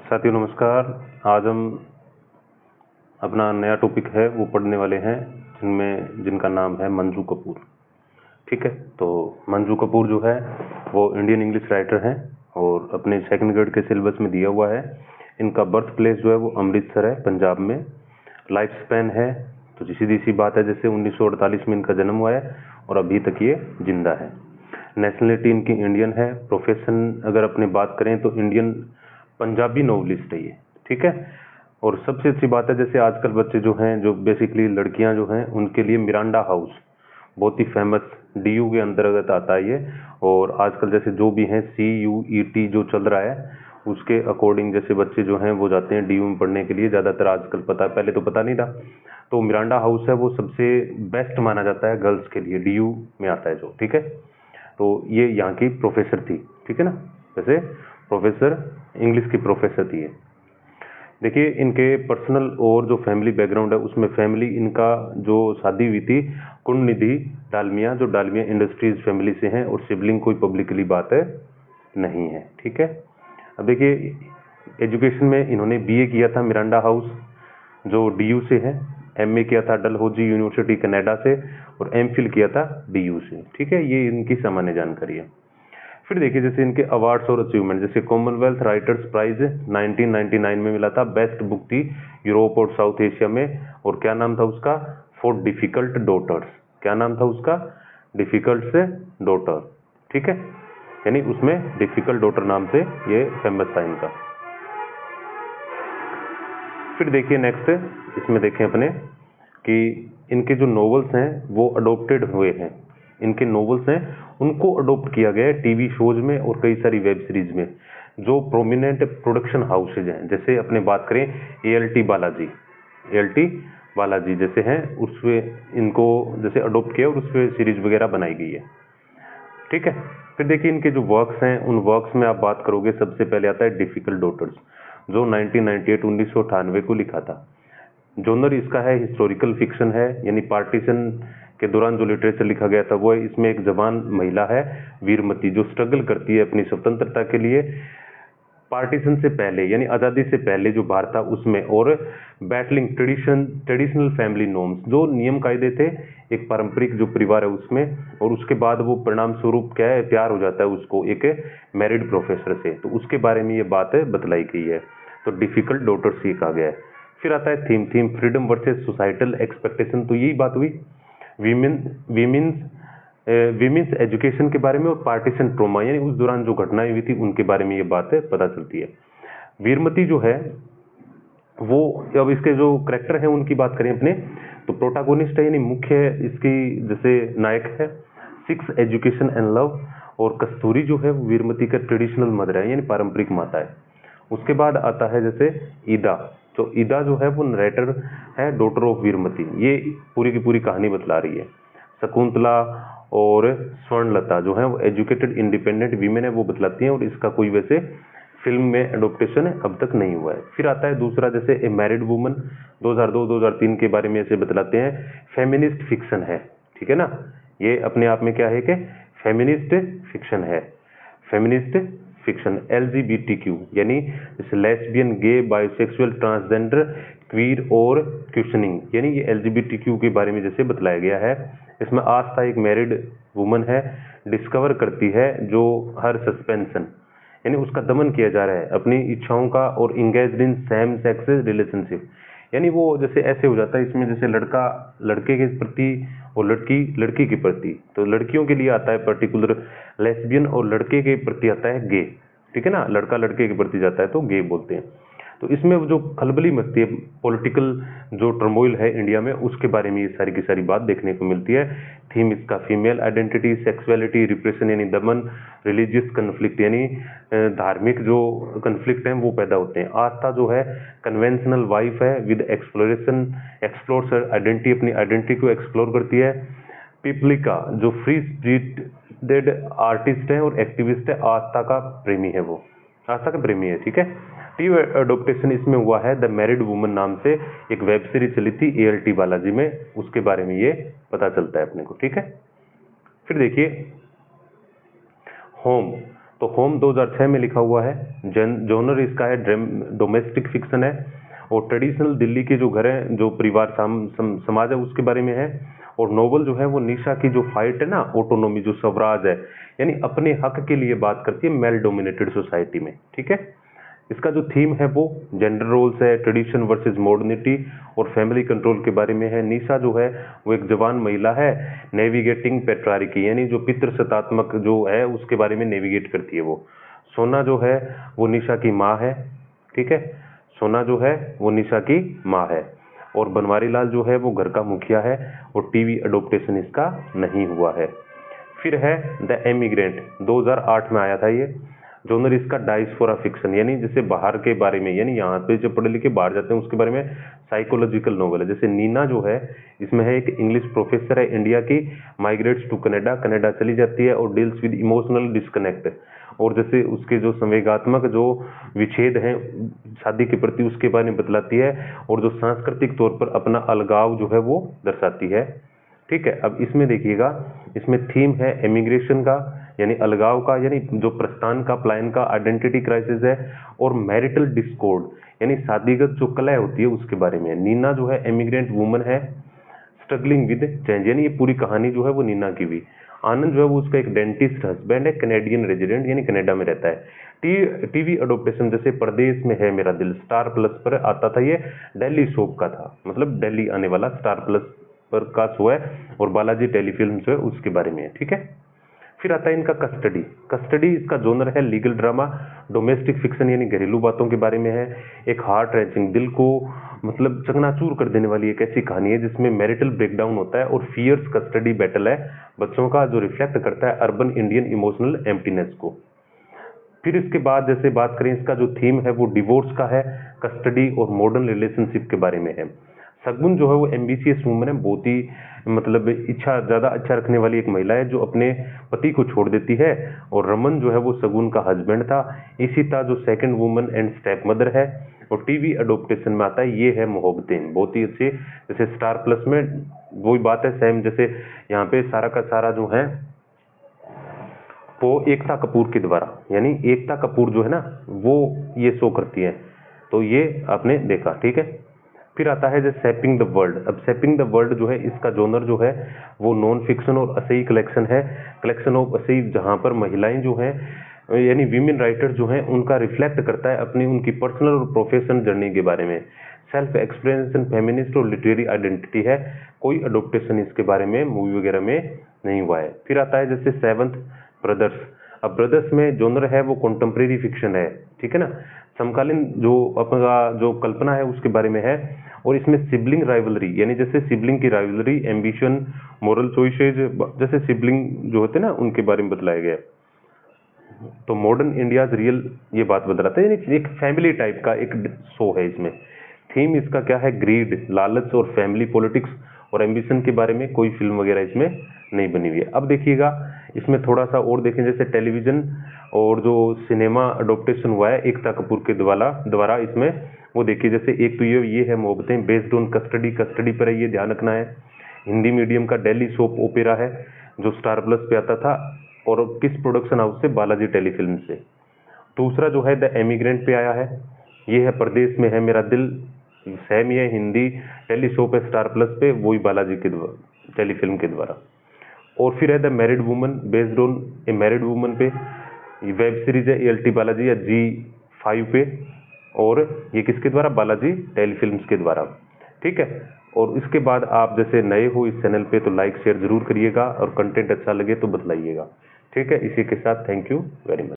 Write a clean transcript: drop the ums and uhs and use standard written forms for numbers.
साथियों नमस्कार। आज हम अपना नया टॉपिक है वो पढ़ने वाले हैं जिनका नाम है मंजू कपूर। ठीक है, तो मंजू कपूर जो है वो इंडियन इंग्लिश राइटर हैं और अपने सेकंड ग्रेड के सिलेबस में दिया हुआ है। इनका बर्थ प्लेस जो है वो अमृतसर है, पंजाब में। लाइफ स्पैन है तो सीधी सी बात है, जैसे 1948 में इनका जन्म हुआ है और अभी तक ये जिंदा है। नेशनलिटी इनकी इंडियन है। प्रोफेशन अगर अपनी बात करें तो इंडियन पंजाबी नोवेलिस्ट है ये। ठीक है, और सबसे अच्छी बात है, जैसे आजकल बच्चे जो हैं, जो बेसिकली लड़कियां जो हैं, उनके लिए मिरांडा हाउस बहुत ही फेमस डीयू के अंतर्गत आता है ये। और आजकल जैसे जो भी हैं CUET जो चल रहा है उसके अकॉर्डिंग जैसे बच्चे जो हैं वो जाते हैं डीयू में पढ़ने के लिए ज़्यादातर। आजकल पता है, पहले तो पता नहीं था। तो मिरांडा हाउस है वो सबसे बेस्ट माना जाता है गर्ल्स के लिए, डीयू में आता है जो। ठीक है, तो ये यहाँ की प्रोफेसर थी। ठीक है ना, जैसे प्रोफेसर इंग्लिश की प्रोफेसर थी ये। देखिए इनके पर्सनल और जो फैमिली बैकग्राउंड है उसमें फैमिली इनका जो शादी हुई थी कुंडनिधि डालमिया, जो डालमिया इंडस्ट्रीज फैमिली से हैं, और सिबलिंग कोई पब्लिकली बात है नहीं है। ठीक है, अब देखिए एजुकेशन में इन्होंने BA किया था मिरांडा हाउस जो DU से है, MA किया था डलहौजी यूनिवर्सिटी कनाडा से, और MPhil किया था DU से। ठीक है, ये इनकी सामान्य जानकारी है। फिर देखिए जैसे इनके अवार्ड्स और अचीवमेंट, जैसे कॉमनवेल्थ राइटर्स प्राइज 1999 में मिला था। बेस्ट बुक थी यूरोप और साउथ एशिया में, और क्या नाम था उसका? For difficult daughters. क्या नाम था उसका? डिफिकल्ट से डॉटर। ठीक है, यानी उसमें डिफिकल्ट डॉटर नाम से ये फेमस था इनका। फिर देखिए नेक्स्ट, इसमें देखें अपने कि इनके जो नॉवेल्स हैं वो अडोप्टेड हुए हैं। इनके नॉवेल्स हैं उनको अडोप्ट किया गया है टीवी शोज में और कई सारी वेब सीरीज में, जो प्रोमिनेंट प्रोडक्शन हाउसेज हैं। जैसे अपने बात करें ALT बालाजी जैसे हैं, उसमें इनको जैसे अडोप्ट किया और उस पर सीरीज वगैरह बनाई गई है। ठीक है, फिर देखिए इनके जो वर्क्स हैं उन वर्क्स में आप बात करोगे, सबसे पहले आता है डिफिकल्ट डॉटर्स जो 1998 को लिखा था। जॉनर इसका है हिस्टोरिकल फिक्शन है, यानी पार्टीशन के दौरान जो लिटरेचर लिखा गया था वो है। इसमें एक जवान महिला है वीरमती जो स्ट्रगल करती है अपनी स्वतंत्रता के लिए पार्टीशन से पहले, यानी आज़ादी से पहले जो भारत था उसमें, और बैटलिंग ट्रेडिशनल फैमिली नॉर्म्स, जो नियम कायदे थे एक पारंपरिक जो परिवार है उसमें, और उसके बाद वो परिणाम स्वरूप क्या है, प्यार हो जाता है उसको एक मैरिड प्रोफेसर से, तो उसके बारे में ये बात बतलाई गई है। तो डिफिकल्ट डॉटर्स ये कहा गया है। फिर आता है theme freedom versus societal expectation, तो यही बात हुई विमेंस एजुकेशन के बारे में, और पार्टीशन ट्रोमा, यानी उस दौरान जो घटनाएं हुई थी उनके बारे में ये बात पता चलती है। वीरमती जो है वो, अब इसके जो करेक्टर हैं उनकी बात करें अपने, तो प्रोटागोनिस्ट है यानी मुख्य इसकी जैसे नायक है, सिक्स एजुकेशन एंड लव, और कस्तूरी जो है वो वीरमती का ट्रेडिशनल मदर है यानी पारंपरिक माता है। उसके बाद आता है जैसे ईदा, तो ईदा जो है वो नरेटर है, डॉटर ऑफ वीरमती, ये पूरी की पूरी कहानी बतला रही है। शकुंतला और स्वर्णलता जो है वो एजुकेटेड इंडिपेंडेंट वीमेन है, वो बतलाती हैं, और इसका कोई वैसे फिल्म में एडोप्टेशन अब तक नहीं हुआ है। फिर आता है दूसरा जैसे ए मैरिड वुमन 2002-2003 के बारे में ऐसे बतलाते हैं, फेमिनिस्ट फिक्शन है। ठीक है ना, ये अपने आप में क्या है कि फेमिनिस्ट फिक्शन है। फेमिनिस्ट फिक्शन LGBTQ यानी जैसे लेस्बियन, गे, बायोसेक्सुअल, ट्रांसजेंडर, क्वीर और क्वेश्चनिंग, यानी ये LGBTQ के बारे में जैसे बतलाया गया है। इसमें आस्था एक मैरिड वुमन है, डिस्कवर करती है जो हर सस्पेंशन, यानी उसका दमन किया जा रहा है अपनी इच्छाओं का, और engaged in same sex relationship, यानी वो जैसे ऐसे हो जाता है इसमें जैसे लड़का लड़के के प्रति और लड़की लड़की के प्रति, तो लड़कियों के लिए आता है पर्टिकुलर लेस्बियन, और लड़के के प्रति आता है गे। ठीक है ना, लड़का लड़के के प्रति जाता है तो गे बोलते हैं। तो इसमें जो खलबली मचती है, पॉलिटिकल जो टर्मोइल है इंडिया में, उसके बारे में ये सारी की सारी बात देखने को मिलती है। थीम इसका फीमेल आइडेंटिटी, सेक्सुअलिटी, रिप्रेशन यानी दमन, रिलीजियस कन्फ्लिक्ट यानी धार्मिक जो कन्फ्लिक्ट हैं वो पैदा होते हैं। आस्था जो है कन्वेंशनल वाइफ है विद एक्सप्लोरेशन, एक्सप्लोर आइडेंटिटी, अपनी आइडेंटिटी को एक्सप्लोर करती है। पिपलिका जो फ्री स्पिरिटेड आर्टिस्ट है और एक्टिविस्ट है, आस्था का प्रेमी है, वो आस्था का प्रेमी है। ठीक है, टीवी अडोप्टेशन इसमें हुआ है द मैरिड वुमन नाम से एक वेब सीरीज चली थी ALT बालाजी में, उसके बारे में ये पता चलता है अपने को। ठीक है, फिर देखिए होम तो होम 2006 में लिखा हुआ है। जॉनर इसका है डोमेस्टिक फिक्शन है, और ट्रेडिशनल दिल्ली के जो घर हैं, जो परिवार समाज है उसके बारे में है। और नोवेल जो है वो निशा की जो फाइट है ना, ऑटोनॉमी, जो स्वराज है, यानी अपने हक के लिए बात करती है मेल डोमिनेटेड सोसाइटी में। ठीक है, इसका जो थीम है वो जेंडर रोल्स है, ट्रेडिशन वर्सेस मॉडर्निटी और फैमिली कंट्रोल के बारे में है। निशा जो है वो एक जवान महिला है, नेविगेटिंग पेट्रार्की, यानी जो पितृसत्तात्मक जो है उसके बारे में नेविगेट करती है वो। सोना जो है वो निशा की माँ है। ठीक है, सोना जो है वो निशा की माँ है। और बनवारी लाल जो है वो घर का मुखिया है, और टीवी अडोप्टेशन इसका नहीं हुआ है। फिर है द एमिग्रेंट, 2008 में आया था ये। जोनर इसका डायस्पोरा फिक्शन, यानी जैसे बाहर के बारे में, यानी यहाँ पे जो पढ़े लिखे बाहर जाते हैं उसके बारे में साइकोलॉजिकल नॉवल है। जैसे नीना जो है इसमें है एक इंग्लिश प्रोफेसर है इंडिया की, माइग्रेट्स टू कनाडा, कनाडा चली जाती है और डील्स विद इमोशनल डिस्कनेक्ट, और जैसे उसके जो संवेगात्मक जो विच्छेद हैं शादी के प्रति उसके बारे में बतलाती है, और जो सांस्कृतिक तौर पर अपना अलगाव जो है वो दर्शाती है। ठीक है, अब इसमें देखिएगा, इसमें थीम है एमिग्रेशन का, यानी अलगाव का, यानी जो प्रस्थान का, प्लान का, आइडेंटिटी क्राइसिस है, और मैरिटल डिस्कॉर्ड, यानी शादीगत जो कलह होती है उसके बारे में। नीना जो है एमिग्रेंट वुमन है, स्ट्रगलिंग विद चेंज, यानी ये पूरी कहानी जो है वो नीना की भी। आनंद जो है वो उसका एक डेंटिस्ट हस्बैंड है, कैनेडियन रेजिडेंट, यानी कनाडा में रहता है। टीवी अडोप्टेशन जैसे परदेश में है मेरा दिल, स्टार प्लस पर आता था, ये दिल्ली सोप का था, मतलब दिल्ली आने वाला स्टार प्लस पर का शो है, और बालाजी टेलीफिल्म जो है उसके बारे में है। ठीक है, फिर आता है इनका कस्टडी। कस्टडी इसका जोनर है लीगल ड्रामा, डोमेस्टिक फिक्शन, यानी घरेलू बातों के बारे में है। एक हार्ट रैंचिंग, दिल को मतलब चकनाचूर कर देने वाली एक ऐसी कहानी है जिसमें मैरिटल ब्रेकडाउन होता है और फियर्स कस्टडी बैटल है बच्चों का, जो रिफ्लेक्ट करता है अर्बन इंडियन इमोशनल एम्प्टीनेस को। फिर इसके बाद जैसे बात करें, इसका जो थीम है वो डिवोर्स का है, कस्टडी और मॉडर्न रिलेशनशिप के बारे में है। शगुन जो है वो एम्बिशियस वुमन है, बहुत ही मतलब ज्यादा अच्छा रखने वाली एक महिला है जो अपने पति को छोड़ देती है। और रमन जो है वो शगुन का हस्बैंड था। इशिता जो second woman and step mother है। और टीवी अडोप्टेशन में आता है ये है मोहब्बतें, बहुत ही अच्छे, जैसे स्टार प्लस में वही बात है सेम, जैसे यहाँ पे सारा का सारा जो है वो एकता कपूर के द्वारा, यानी एकता कपूर जो है ना वो ये शो करती है, तो ये आपने देखा। ठीक है, फिर आता है जैसे सेपिंग द वर्ल्ड। अब सेपिंग द वर्ल्ड जो है इसका जोनर जो है वो नॉन फिक्शन और असही कलेक्शन है, कलेक्शन ऑफ असही, जहां पर महिलाएं जो हैं यानी वीमेन राइटर जो हैं उनका रिफ्लेक्ट करता है अपनी उनकी पर्सनल और प्रोफेशनल जर्नी के बारे में। सेल्फ एक्सप्लेनेशन, फेमिनिस्ट और लिटरेरी आइडेंटिटी है। कोई अडोप्टेशन इसके बारे में मूवी वगैरह में नहीं हुआ है। फिर आता है जैसे सेवंथ ब्रदर्स। अब ब्रदर्स में जोनर है वो कॉन्टेम्प्रेरी फिक्शन है। ठीक है ना, समकालीन जो अपना जो कल्पना है उसके बारे में है। और इसमें सिबलिंग राइवलरी, यानी जैसे सिबलिंग की राइवलरी, एम्बिशन, मोरल चॉइसेज, जैसे सिबलिंग जो होते हैं ना उनके बारे में बतलाया गया है। तो मॉडर्न इंडियाज रियल ये बात बतलाता है, यानी एक फैमिली टाइप का एक शो है। इसमें थीम इसका क्या है, ग्रीड, लालच और फैमिली पॉलिटिक्स और एम्बिशन के बारे में। कोई फिल्म वगैरह इसमें नहीं बनी हुई है। अब देखिएगा इसमें थोड़ा सा और देखें, जैसे टेलीविजन और जो सिनेमा अडोप्टेशन हुआ है एकता कपूर के द्वारा इसमें वो देखिए, जैसे एक तो ये है Mohabbatein, based on custody, custody पर है, ये ध्यान रखना है। हिंदी मीडियम का दिल्ली सोप ओपेरा है जो स्टार प्लस पे आता था, और किस प्रोडक्शन हाउस से, बालाजी टेलीफिल्म से। दूसरा जो है द एमिग्रेंट पे आया है, ये है परदेश में है मेरा दिल, सेम ये हिंदी टेली सोप है स्टार प्लस पे, वही बालाजी के टेलीफिल्म के द्वारा। और फिर है the married woman, based on A married woman पे, वेब सीरीज है एलटी बालाजी या G5 पे, और ये किसके द्वारा, बालाजी टेलीफिल्म्स के द्वारा। ठीक है, और इसके बाद आप जैसे नए हो इस चैनल पे तो लाइक शेयर जरूर करिएगा, और कंटेंट अच्छा लगे तो बतलाइएगा। ठीक है, इसी के साथ थैंक यू वेरी मच।